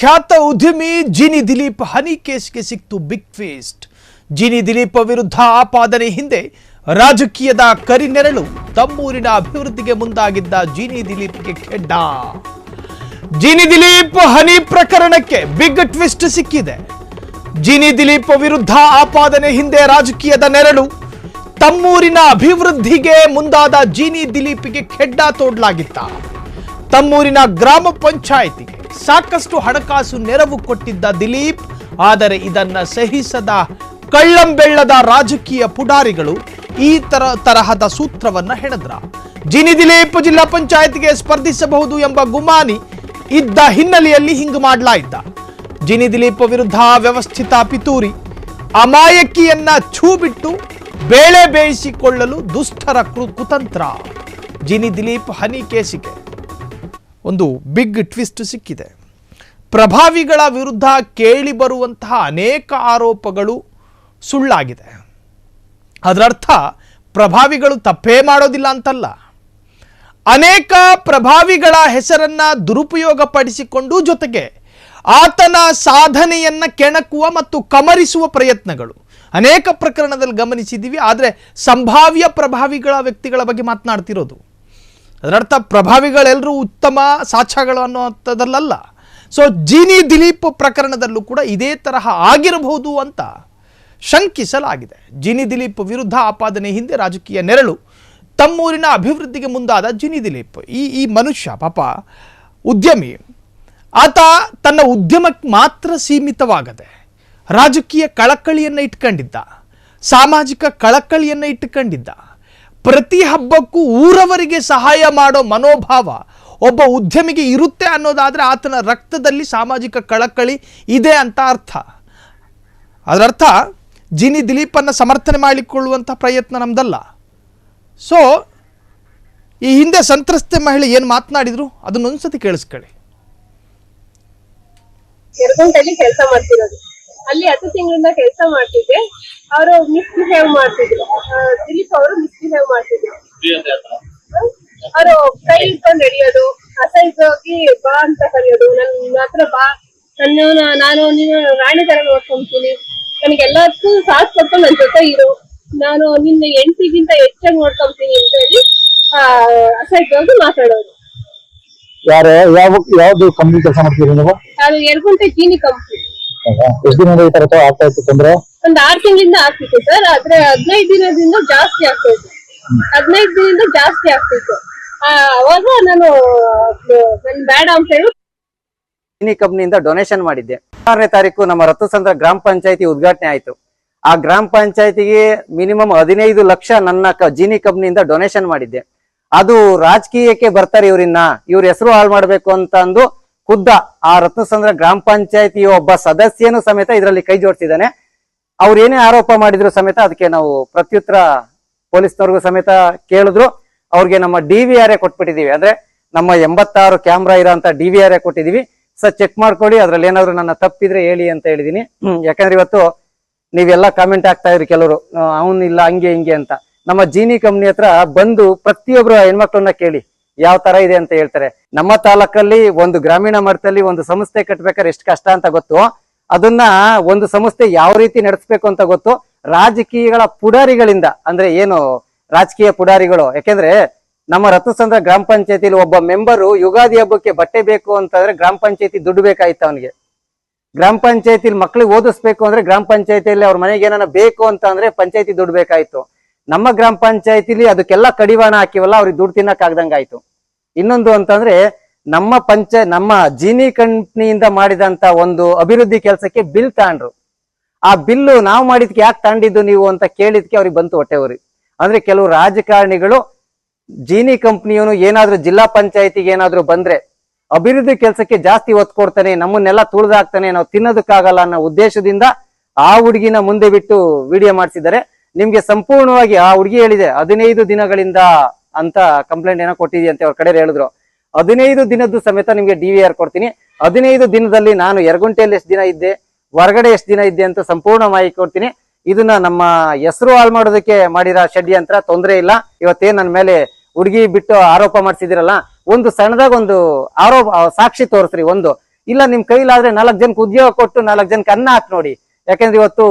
ಖ್ಯಾತ ಉದ್ಯಮಿ ಜಿನಿ ದಿಲೀಪ್ ಹನಿ ಕೇಸ್ಗೆ ಸಿಕ್ತು ಬಿಗ್ ಟ್ವಿಸ್ಟ್. ಜಿನಿ ದಿಲೀಪ್ ವಿರುದ್ಧ ಆಪಾದನೆ ಹಿಂದೆ ರಾಜಕೀಯದ ಕರಿನೆರಳು. ತಮ್ಮೂರಿನ ಅಭಿವೃದ್ಧಿಗೆ ಮುಂದಾಗಿದ್ದ ಜಿನಿ ದಿಲೀಪ್ಗೆ ಖೆಡ್ಡ. ಜಿನಿ ದಿಲೀಪ್ ಹನಿ ಪ್ರಕರಣಕ್ಕೆ ಬಿಗ್ ಟ್ವಿಸ್ಟ್ ಸಿಕ್ಕಿದೆ. ಜಿನಿ ದಿಲೀಪ್ ವಿರುದ್ಧ ಆಪಾದನೆ ಹಿಂದೆ ರಾಜಕೀಯದ ನೆರಳು. ತಮ್ಮೂರಿನ ಅಭಿವೃದ್ಧಿಗೆ ಮುಂದಾದ ಜಿನಿ ದಿಲೀಪ್ಗೆ ಖೆಡ್ಡ ತೋಡಲಾಗಿತ್ತ. ತಮ್ಮೂರಿನ ಗ್ರಾಮ ಪಂಚಾಯಿತಿಗೆ ಸಾಕಷ್ಟು ಹಣಕಾಸು ನೆರವು ಕೊಟ್ಟಿದ್ದ ದಿಲೀಪ್, ಆದರೆ ಇದನ್ನ ಸಹಿಸದ ಕಳ್ಳಂಬೆಳ್ಳದ ರಾಜಕೀಯ ಪುಡಾರಿಗಳು ಈ ತರಹದ ಸೂತ್ರವನ್ನ ಹೆಣದ್ರ. ಜಿನಿ ದಿಲೀಪ್ ಜಿಲ್ಲಾ ಪಂಚಾಯತ್ಗೆ ಸ್ಪರ್ಧಿಸಬಹುದು ಎಂಬ ಗುಮಾನಿ ಇದ್ದ ಹಿನ್ನೆಲೆಯಲ್ಲಿ ಹಿಂಗ್ ಮಾಡಲಾಯಿತ. ಜಿನಿ ದಿಲೀಪ್ ವಿರುದ್ಧ ವ್ಯವಸ್ಥಿತ ಪಿತೂರಿ, ಅಮಾಯಕಿಯನ್ನ ಛೂ ಬಿಟ್ಟು ಬೇಳೆ ಬೇಯಿಸಿಕೊಳ್ಳಲು ದುಷ್ಟರ ಕುತಂತ್ರ. ಜಿನಿ ದಿಲೀಪ್ ಹನಿ ಕೇಸಿಗೆ ಒಂದು ಬಿಗ್ ಟ್ವಿಸ್ಟ್ ಸಿಕ್ಕಿದೆ. ಪ್ರಭಾವಿಗಳ ವಿರುದ್ಧ ಕೇಳಿ ಬರುವಂತಹ ಅನೇಕ ಆರೋಪಗಳು ಸುಳ್ಳಾಗಿದೆ. ಅದರರ್ಥ ಪ್ರಭಾವಿಗಳು ತಪ್ಪೇ ಮಾಡೋದಿಲ್ಲ ಅಂತಲ್ಲ. ಅನೇಕ ಪ್ರಭಾವಿಗಳ ಹೆಸರನ್ನ ದುರುಪಯೋಗ ಪಡಿಸಿಕೊಂಡು ಜೊತೆಗೆ ಆತನ ಸಾಧನೆಯನ್ನ ಕೆಣಕುವ ಮತ್ತು ಕಮರಿಸುವ ಪ್ರಯತ್ನಗಳು ಅನೇಕ ಪ್ರಕರಣದಲ್ಲಿ ಗಮನಿಸಿದ್ದೀವಿ. ಆದರೆ ಸಂಭಾವ್ಯ ಪ್ರಭಾವಿಗಳ ವ್ಯಕ್ತಿಗಳ ಬಗ್ಗೆ ಮಾತನಾಡ್ತಿರೋದು. ಅದರರ್ಥ ಪ್ರಭಾವಿಗಳೆಲ್ಲರೂ ಉತ್ತಮ ಸಾಕ್ಷ್ಯಗಳು ಅನ್ನೋಂಥದ್ದಲ್ಲ. ಸೊ ಜಿನಿ ದಿಲೀಪ್ ಪ್ರಕರಣದಲ್ಲೂ ಕೂಡ ಇದೇ ತರಹ ಆಗಿರಬಹುದು ಅಂತ ಶಂಕಿಸಲಾಗಿದೆ. ಜಿನಿ ದಿಲೀಪ್ ವಿರುದ್ಧ ಆಪಾದನೆ ಹಿಂದೆ ರಾಜಕೀಯ ನೆರಳು. ತಮ್ಮೂರಿನ ಅಭಿವೃದ್ಧಿಗೆ ಮುಂದಾದ ಜಿನಿ ದಿಲೀಪ್ ಈ ಮನುಷ್ಯ ಪಾಪ ಉದ್ಯಮಿ. ಆತ ತನ್ನ ಉದ್ಯಮಕ್ಕೆ ಮಾತ್ರ ಸೀಮಿತವಾಗದೆ ರಾಜಕೀಯ ಕಳಕಳಿಯನ್ನು ಇಟ್ಕೊಂಡಿದ್ದ, ಸಾಮಾಜಿಕ ಕಳಕಳಿಯನ್ನು ಇಟ್ಟುಕೊಂಡಿದ್ದ. ಪ್ರತಿ ಹಬ್ಬಕ್ಕೂ ಊರವರಿಗೆ ಸಹಾಯ ಮಾಡೋ ಮನೋಭಾವ ಒಬ್ಬ ಉದ್ಯಮಿಗೆ ಇರುತ್ತೆ ಅನ್ನೋದಾದರೆ ಆತನ ರಕ್ತದಲ್ಲಿ ಸಾಮಾಜಿಕ ಕಳಕಳಿ ಇದೆ ಅಂತ ಅರ್ಥ. ಅದರರ್ಥ ಜಿನಿ ದಿಲೀಪನ್ನು ಸಮರ್ಥನೆ ಮಾಡಿಕೊಳ್ಳುವಂಥ ಪ್ರಯತ್ನ ನಮ್ದಲ್ಲ. ಸೊ ಈ ಹಿಂದೆ ಸಂತ್ರಸ್ತೆ ಮಹಿಳೆ ಏನು ಮಾತನಾಡಿದ್ರು ಅದನ್ನೊಂದ್ಸತಿ ಕೇಳಿಸ್ಕೊಳ್ಳಿ. ಎರಗುಂಟಲ್ಲಿ ಕೆಲಸ ಮಾಡ್ತಿರೋದು, ಅಲ್ಲಿ 10 ತಿಂಗಳಿಂದ ಕೆಲಸ ಮಾಡ್ತಿದ್ದೆ. ಅವರು ಮಿಸ್ಬಿಹೇವ್ ಮಾಡ್ತಿದ್ರು, ದಿಲೀಪ್ ಅವರು ಮಿಸ್ಬಿಹೇವ್ ಮಾಡ್ತಿದ್ರು. ಅವರು ಕೈ ಇಟ್ಕೊಂಡು ನಡೆಯೋದು, ಅಸೈಜ್ ಹೋಗಿ ಬಾ ಅಂತ ಕರೆಯೋದು, ನನ್ನ ಹತ್ರ ಬಾ, ನಾನು ನೀನು ರಾಣಿ ತರ ನೋಡ್ಕೊಂತೀನಿ, ನನಗೆಲ್ಲದಕ್ಕೂ ಸಾಥ್ ಕೊಟ್ಟು ನನ್ನ ಜೊತೆ ಇರು, ನಾನು ನಿನ್ನ ಹೆಂಡತಿಗಿಂತ ಹೆಚ್ಚಾಗಿ ನೋಡ್ಕೊಂತೀನಿ ಅಂತ ಹೇಳಿ ಅಸೈಜ್ ಹೋಗಿ ಮಾತಾಡೋದು. ಯಾವ್ದು ಕಂಪ್ನಿ ಕೆಲಸ ಮಾಡ್ತೀರಿ ನೀವು? ನಾನು ಎರಗುಂಟೆ ಚೀನಿ ಕಂಪ್ನಿ. ಎಷ್ಟು ದಿನದಿಂದ ಈ ತರ ಆಗ್ತಾ ಇತ್ತು ತೊಂದ್ರೆ? ಒಂದ್ 6 ತಿಂಗಳಿಂದ ಆಗ್ತಿತ್ತು ಸರ್. ಆದ್ರೆ 15 ದಿನದಿಂದ ಜಾಸ್ತಿ ಆಗ್ತೈತೆ. 15 ದಿನದಿಂದ ಜಾಸ್ತಿ ಆಗ್ತಿತ್ತು. ಅವಾಗ ನಾನು ಬೇಡ ಅಂತ ಹೇಳಿ ಚೀನಿ ಕಂಪ್ನಿಯಿಂದ ಡೊನೇಷನ್ ಮಾಡಿದ್ದೆ. 6ನೇ ತಾರೀಕು ನಮ್ಮ ರತ್ನಸಂದ್ರ ಗ್ರಾಮ ಪಂಚಾಯತಿ ಉದ್ಘಾಟನೆ ಆಯ್ತು. ಆ ಗ್ರಾಮ ಪಂಚಾಯತಿಗೆ ಮಿನಿಮಮ್ 15 ಲಕ್ಷ ನನ್ನ ಜೀನಿ ಕಂಪ್ನಿಯಿಂದ ಡೊನೇಷನ್ ಮಾಡಿದ್ದೆ. ಅದು ರಾಜಕೀಯಕ್ಕೆ ಬರ್ತಾರೆ ಇವ್ರ ಹೆಸರು ಹಾಳು ಮಾಡ್ಬೇಕು ಅಂತ ಅಂದು ಖುದ್ದ ಆ ರತ್ನಸಂದ್ರ ಗ್ರಾಮ ಪಂಚಾಯತಿ ಒಬ್ಬ ಸದಸ್ಯನು ಸಮೇತ ಇದರಲ್ಲಿ ಕೈ ಜೋಡಿಸಿದ್ದಾನೆ. ಅವ್ರು ಏನೇ ಆರೋಪ ಮಾಡಿದ್ರು ಸಮೇತ ಅದಕ್ಕೆ ನಾವು ಪ್ರತ್ಯುತ್ತರ ಪೊಲೀಸ್ನವ್ರಿಗೂ ಸಮೇತ ಕೇಳಿದ್ರು. ಅವ್ರಿಗೆ ನಮ್ಮ DVR ಕೊಟ್ಬಿಟ್ಟಿದೀವಿ. ಅಂದ್ರೆ ನಮ್ಮ 86 ಕ್ಯಾಮ್ರಾ ಇರೋಂತ DVR ಕೊಟ್ಟಿದೀವಿ. ಸರ್ ಚೆಕ್ ಮಾಡ್ಕೊಳ್ಳಿ, ಅದ್ರಲ್ಲಿ ಏನಾದ್ರು ನನ್ನ ತಪ್ಪಿದ್ರೆ ಹೇಳಿ ಅಂತ ಹೇಳಿದೀನಿ. ಯಾಕಂದ್ರೆ ಇವತ್ತು ನೀವೆಲ್ಲ ಕಾಮೆಂಟ್ ಆಗ್ತಾ ಇದ್ರಿ ಕೆಲವರು, ಅವನಿಲ್ಲ ಹಂಗೆ ಹಿಂಗೆ ಅಂತ. ನಮ್ಮ ಜೀನಿ ಕಂಪ್ನಿ ಹತ್ರ ಬಂದು ಪ್ರತಿಯೊಬ್ರು ಹೆಣ್ಮಕ್ಳನ್ನ ಕೇಳಿ ಯಾವ ತರ ಇದೆ ಅಂತ ಹೇಳ್ತಾರೆ. ನಮ್ಮ ತಾಲೂಕಲ್ಲಿ ಒಂದು ಗ್ರಾಮೀಣ ಮಟ್ಟದಲ್ಲಿ ಒಂದು ಸಂಸ್ಥೆ ಕಟ್ಬೇಕಾದ್ರೆ ಎಷ್ಟು ಕಷ್ಟ ಅಂತ ಗೊತ್ತು. ಅದನ್ನ ಒಂದು ಸಂಸ್ಥೆ ಯಾವ ರೀತಿ ನಡೆಸಬೇಕು ಅಂತ ಗೊತ್ತು. ರಾಜಕೀಯಗಳ ಪುಡಾರಿಗಳಿಂದ, ಅಂದ್ರೆ ಏನು ರಾಜಕೀಯ ಪುಡಾರಿಗಳು. ಯಾಕೆಂದ್ರೆ ನಮ್ಮ ರತ್ನಸಂದ್ರ ಗ್ರಾಮ ಪಂಚಾಯತಿಲಿ ಒಬ್ಬ ಮೆಂಬರು ಯುಗಾದಿ ಹಬ್ಬಕ್ಕೆ ಬಟ್ಟೆ ಬೇಕು ಅಂತಂದ್ರೆ ಗ್ರಾಮ ಪಂಚಾಯತಿ ದುಡ್ಡು ಬೇಕಾಯ್ತು ಅವನಿಗೆ. ಗ್ರಾಮ ಪಂಚಾಯತಿಲಿ ಮಕ್ಳಿಗೆ ಓದಿಸ್ಬೇಕು ಅಂದ್ರೆ ಗ್ರಾಮ ಪಂಚಾಯತಿಯಲ್ಲಿ ಅವ್ರ ಮನೆಗೆ ಏನಾನ ಬೇಕು ಅಂತ ಅಂದ್ರೆ ಪಂಚಾಯತಿ ದುಡ್ಡು ಬೇಕಾಯ್ತು. ನಮ್ಮ ಗ್ರಾಮ ಪಂಚಾಯತಿಲಿ ಅದಕ್ಕೆಲ್ಲ ಕಡಿವಾಣ ಹಾಕಿವಲ್ಲ, ಅವ್ರಿಗೆ ದುಡ್ಡು ತಿನ್ನಕ್ ಆಗ್ದಂಗಾಯ್ತು. ಇನ್ನೊಂದು ಅಂತಂದ್ರೆ ನಮ್ಮ ಜೀನಿ ಕಂಪ್ನಿಯಿಂದ ಮಾಡಿದಂತ ಒಂದು ಅಭಿವೃದ್ಧಿ ಕೆಲಸಕ್ಕೆ ಬಿಲ್ ತಾಂಡ್ರು. ಆ ಬಿಲ್ಲು ನಾವು ಮಾಡಿದ್ಕೆ ಯಾಕೆ ತಾಂಡಿದ್ದು ನೀವು ಅಂತ ಕೇಳಿದ್ಕೆ ಅವ್ರಿಗೆ ಬಂತು ಹೊಟ್ಟೆ ಊರಿ. ಅಂದ್ರೆ ಕೆಲವು ರಾಜಕಾರಣಿಗಳು ಜೀನಿ ಕಂಪ್ನಿಯವನು ಏನಾದ್ರೂ ಜಿಲ್ಲಾ ಪಂಚಾಯತಿಗೆ ಏನಾದ್ರು ಬಂದ್ರೆ ಅಭಿವೃದ್ಧಿ ಕೆಲಸಕ್ಕೆ ಜಾಸ್ತಿ ಒತ್ತು ಕೊಡ್ತಾನೆ, ನಮ್ಮನ್ನೆಲ್ಲ ತುಳಿದಾಕ್ತಾನೆ, ನಾವು ತಿನ್ನೋದಕ್ಕಾಗಲ್ಲ ಅನ್ನೋ ಉದ್ದೇಶದಿಂದ ಆ ಹುಡುಗಿನ ಮುಂದೆ ಬಿಟ್ಟು ವಿಡಿಯೋ ಮಾಡಿಸಿದ್ದಾರೆ. ನಿಮ್ಗೆ ಸಂಪೂರ್ಣವಾಗಿ ಆ ಹುಡುಗಿ ಹೇಳಿದೆ 15 ದಿನಗಳಿಂದ ಅಂತ ಕಂಪ್ಲೇಂಟ್ ಏನೋ ಕೊಟ್ಟಿದ್ಯಂತೆ ಅವ್ರ ಕಡೆ ಹೇಳಿದ್ರು. 15 ದಿನದ್ದು ಸಮೇತ ನಿಮ್ಗೆ DVR ಕೊಡ್ತೀನಿ. 15 ದಿನದಲ್ಲಿ ನಾನು ಎರಗುಂಟೆಯಲ್ಲಿ ಎಷ್ಟು ದಿನ ಇದ್ದೆ, ಹೊರಗಡೆ ಎಷ್ಟು ದಿನ ಇದ್ದೆ ಅಂತ ಸಂಪೂರ್ಣ ಮಾಹಿತಿ ಕೊಡ್ತೀನಿ. ಇದನ್ನ ನಮ್ಮ ಹೆಸರು ಹಾಳು ಮಾಡೋದಕ್ಕೆ ಮಾಡಿರೋ ಷಡ್ಯಂತ್ರ, ತೊಂದರೆ ಇಲ್ಲ. ಇವತ್ತೇನ್ ನನ್ನ ಮೇಲೆ ಹುಡುಗಿ ಬಿಟ್ಟು ಆರೋಪ ಮಾಡ್ಸಿದಿರಲ್ಲ, ಒಂದು ಸಣ್ಣದಾಗ ಒಂದು ಆರೋಪ ಸಾಕ್ಷಿ ತೋರಿಸ್ರಿ. ಒಂದು ಇಲ್ಲ ನಿಮ್ ಕೈಲಾದ್ರೆ 4 ಜನಕ್ಕೆ ಉದ್ಯೋಗ ಕೊಟ್ಟು 4 ಜನಕ್ಕೆ ಅನ್ನ ಹಾಕಿ ನೋಡಿ. ಯಾಕಂದ್ರೆ ಇವತ್ತು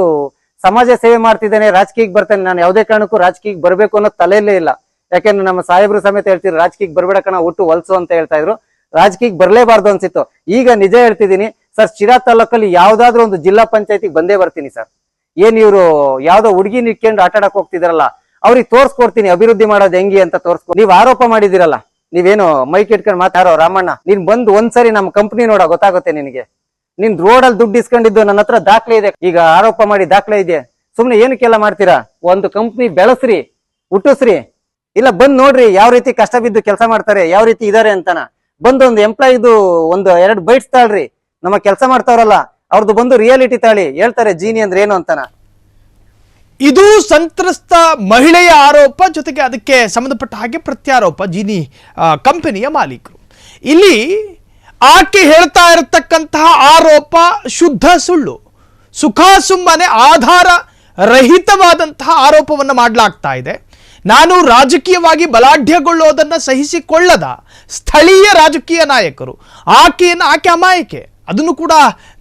ಸಮಾಜ ಸೇವೆ ಮಾಡ್ತಿದ್ದೇನೆ, ರಾಜಕೀಯಕ್ಕೆ ಬರ್ತೇನೆ, ನಾನು ಯಾವುದೇ ಕಾರಣಕ್ಕೂ ರಾಜಕೀಯಕ್ಕೆ ಬರ್ಬೇಕು ಅನ್ನೋ ತಲೆಯಲ್ಲೇ ಇಲ್ಲ. ಯಾಕಂದ್ರೆ ನಮ್ಮ ಸಾಹೇಬ್ರು ಸಮೇತ ಹೇಳ್ತಿದ್ರು ರಾಜಕೀಯಕ್ಕೆ ಬರ್ಬೇಡ ಕಣ, ಒಟ್ಟು ಹೊಲ್ಸು ಅಂತ ಹೇಳ್ತಾ ಇದ್ರು. ರಾಜಕೀಯಕ್ಕೆ ಬರ್ಲೇಬಾರ್ದು ಅನ್ಸಿತ್ತು. ಈಗ ನಿಜ ಹೇಳ್ತಿದ್ದೀನಿ ಸರ್, ಶಿರಾ ತಾಲೂಕಲ್ಲಿ ಯಾವ್ದಾದ್ರು ಒಂದು ಜಿಲ್ಲಾ ಪಂಚಾಯತಿಗೆ ಬಂದೇ ಬರ್ತೀನಿ ಸರ್. ಏನ್ ಇವ್ರು ಯಾವ್ದೋ ಹುಡುಗಿ ನಿಕ್ಕೊಂಡು ಆಟ ಆಡಕ್ ಹೋಗ್ತಿದಾರಲ್ಲ, ಅವ್ರಿಗೆ ತೋರ್ಸ್ಕೊಡ್ತೀನಿ ಅಭಿವೃದ್ಧಿ ಮಾಡೋದು ಹೆಂಗಿ ಅಂತ ತೋರ್ಸ್ಕೊ. ನೀವ್ ಆರೋಪ ಮಾಡಿದಿರಲ್ಲ, ನೀವೇನು ಮೈಕ್ ಇಟ್ಕೊಂಡು ಮಾತಾಡೋ ರಾಮಣ್ಣ, ನೀನ್ ಬಂದು ಒಂದ್ಸರಿ ನಮ್ಮ ಕಂಪ್ನಿ ನೋಡ ಗೊತ್ತಾಗುತ್ತೆ ನಿನಗೆ. ನೀನ್ ರೋಡಲ್ಲಿ ದುಡ್ಡು ಇಸ್ಕೊಂಡಿದ್ದು ನನ್ನ ಹತ್ರ ದಾಖಲೆ ಇದೆ. ಈಗ ಆರೋಪ ಮಾಡಿ ದಾಖಲೆ ಇದೆ, ಸುಮ್ನೆ ಏನಕ್ಕೆಲ್ಲ ಮಾಡ್ತೀರಾ? ಒಂದು ಕಂಪ್ನಿ ಬೆಳೆಸ್ರಿ, ಹುಟ್ಟಿಸ್ರಿ, ಇಲ್ಲ ಬಂದ್ ನೋಡ್ರಿ ಯಾವ ರೀತಿ ಕಷ್ಟ ಬಿದ್ದು ಕೆಲಸ ಮಾಡ್ತಾರೆ, ಯಾವ ರೀತಿ ಇದಾರೆ ಅಂತಾನ. ಬಂದು ಒಂದು ಎಂಪ್ಲಾಯಿದು ಒಂದು 2 ಬೈಟ್ಸ್ ತಾಳ್ರಿ, ನಮ್ಮ ಕೆಲಸ ಮಾಡ್ತಾವ್ರಲ್ಲ ಅವ್ರದ್ದು ಬಂದು ರಿಯಾಲಿಟಿ ತಾಳಿ, ಹೇಳ್ತಾರೆ ಜೀನಿ ಅಂದ್ರೆ ಏನು ಅಂತಾನ. ಇದು ಸಂತ್ರಸ್ತ ಮಹಿಳೆಯ ಆರೋಪ, ಜೊತೆಗೆ ಅದಕ್ಕೆ ಸಂಬಂಧಪಟ್ಟ ಹಾಗೆ ಪ್ರತ್ಯಾರೋಪ ಜೀನಿ ಕಂಪನಿಯ ಮಾಲೀಕರು. ಇಲ್ಲಿ ಆಕೆ ಹೇಳ್ತಾ ಇರತಕ್ಕಂತಹ ಆರೋಪ ಶುದ್ಧ ಸುಳ್ಳು, ಸುಮ್ಮನೆ ಆಧಾರ ರಹಿತವಾದಂತಹ ಆರೋಪವನ್ನು ಮಾಡಲಾಗ್ತಾ ಇದೆ. ನಾನು ರಾಜಕೀಯವಾಗಿ ಬಲಾಢ್ಯಗೊಳ್ಳೋದನ್ನು ಸಹಿಸಿಕೊಳ್ಳದ ಸ್ಥಳೀಯ ರಾಜಕೀಯ ನಾಯಕರು, ಆಕೆ ಅಮಾಯಕೆ, ಅದನ್ನು ಕೂಡ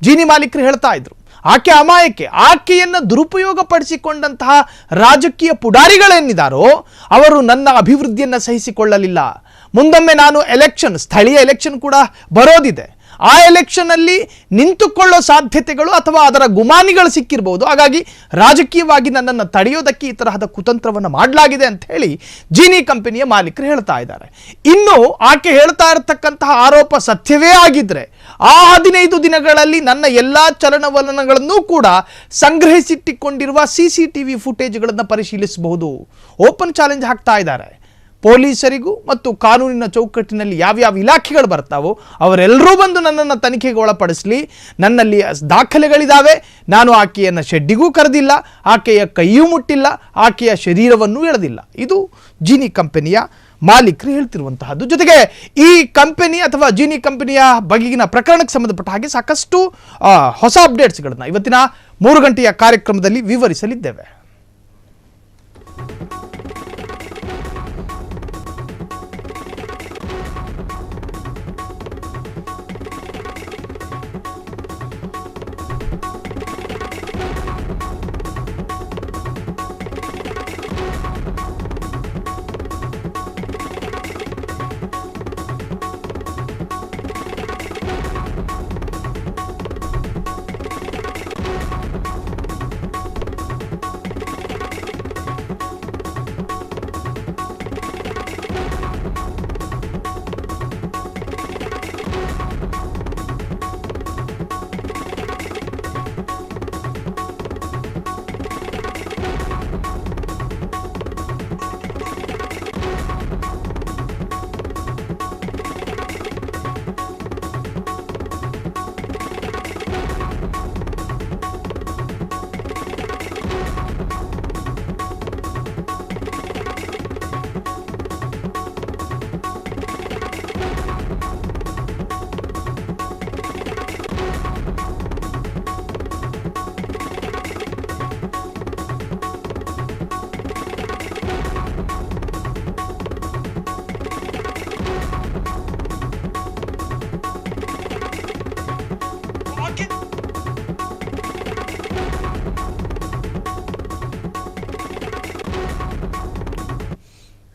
ಜೀನಿ ಮಾಲೀಕರು ಹೇಳ್ತಾ ಇದ್ರು. ಆಕೆ ಅಮಾಯಕೆ, ಆಕೆಯನ್ನು ದುರುಪಯೋಗ ಪಡಿಸಿಕೊಂಡಂತಹ ರಾಜಕೀಯ ಪುಡಾರಿಗಳೇನಿದ್ದಾರೋ ಅವರು ನನ್ನ ಅಭಿವೃದ್ಧಿಯನ್ನು ಸಹಿಸಿಕೊಳ್ಳಲಿಲ್ಲ. ಮುಂದೊಮ್ಮೆ ನಾನು ಸ್ಥಳೀಯ ಎಲೆಕ್ಷನ್ ಕೂಡ ಬರೋದಿದೆ, ಆ ಎಲೆಕ್ಷನ್ನಲ್ಲಿ ನಿಂತುಕೊಳ್ಳೋ ಸಾಧ್ಯತೆಗಳು ಅಥವಾ ಅದರ ಗುಮಾನಿಗಳು ಸಿಕ್ಕಿರಬಹುದು. ಹಾಗಾಗಿ ರಾಜಕೀಯವಾಗಿ ನನ್ನನ್ನು ತಡೆಯೋದಕ್ಕೆ ಈ ತರಹದ ಕುತಂತ್ರವನ್ನು ಮಾಡಲಾಗಿದೆ ಅಂತ ಹೇಳಿ ಜೀನಿ ಕಂಪನಿಯ ಮಾಲೀಕರು ಹೇಳ್ತಾ ಇದ್ದಾರೆ. ಇನ್ನು ಆಕೆ ಹೇಳ್ತಾ ಇರತಕ್ಕಂತಹ ಆರೋಪ ಸತ್ಯವೇ ಆಗಿದ್ರೆ ಆ 15 ದಿನಗಳಲ್ಲಿ ನನ್ನ ಎಲ್ಲಾ ಚಲನವಲನಗಳನ್ನು ಕೂಡ ಸಂಗ್ರಹಿಸಿಟ್ಟುಕೊಂಡಿರುವ CCTV ಫುಟೇಜ್ಗಳನ್ನು ಪರಿಶೀಲಿಸಬಹುದು. ಓಪನ್ ಚಾಲೆಂಜ್ ಹಾಕ್ತಾ ಇದ್ದಾರೆ. ಪೊಲೀಸರಿಗೂ ಮತ್ತು ಕಾನೂನಿನ ಚೌಕಟ್ಟಿನಲ್ಲಿ ಯಾವ್ಯಾವ ಇಲಾಖೆಗಳು ಬರ್ತಾವೋ ಅವರೆಲ್ಲರೂ ಬಂದು ನನ್ನನ್ನು ತನಿಖೆಗೆ ಒಳಪಡಿಸಲಿ. ನನ್ನಲ್ಲಿ ದಾಖಲೆಗಳಿದ್ದಾವೆ, ನಾನು ಆಕೆಯನ್ನು ಶೆಡ್ಡಿಗೂ ಕರೆದಿಲ್ಲ, ಆಕೆಯ ಕೈಯೂ ಮುಟ್ಟಿಲ್ಲ, ಆಕೆಯ ಶರೀರವನ್ನು ಎಳೆದಿಲ್ಲ. ಇದು ಜೀನಿ ಕಂಪನಿಯ ಮಾಲೀಕರು ಹೇಳ್ತಿರುವಂತಹದ್ದು. ಜೊತೆಗೆ ಈ ಕಂಪನಿ ಅಥವಾ ಜೀನಿ ಕಂಪನಿಯ ಬಗೆಗಿನ ಪ್ರಕರಣಕ್ಕೆ ಸಂಬಂಧಪಟ್ಟ ಹಾಗೆ ಸಾಕಷ್ಟು ಹೊಸ ಅಪ್ಡೇಟ್ಸ್ಗಳನ್ನು ಇವತ್ತಿನ 3 ಗಂಟೆಯ ಕಾರ್ಯಕ್ರಮದಲ್ಲಿ ವಿವರಿಸಲಿದ್ದೇವೆ.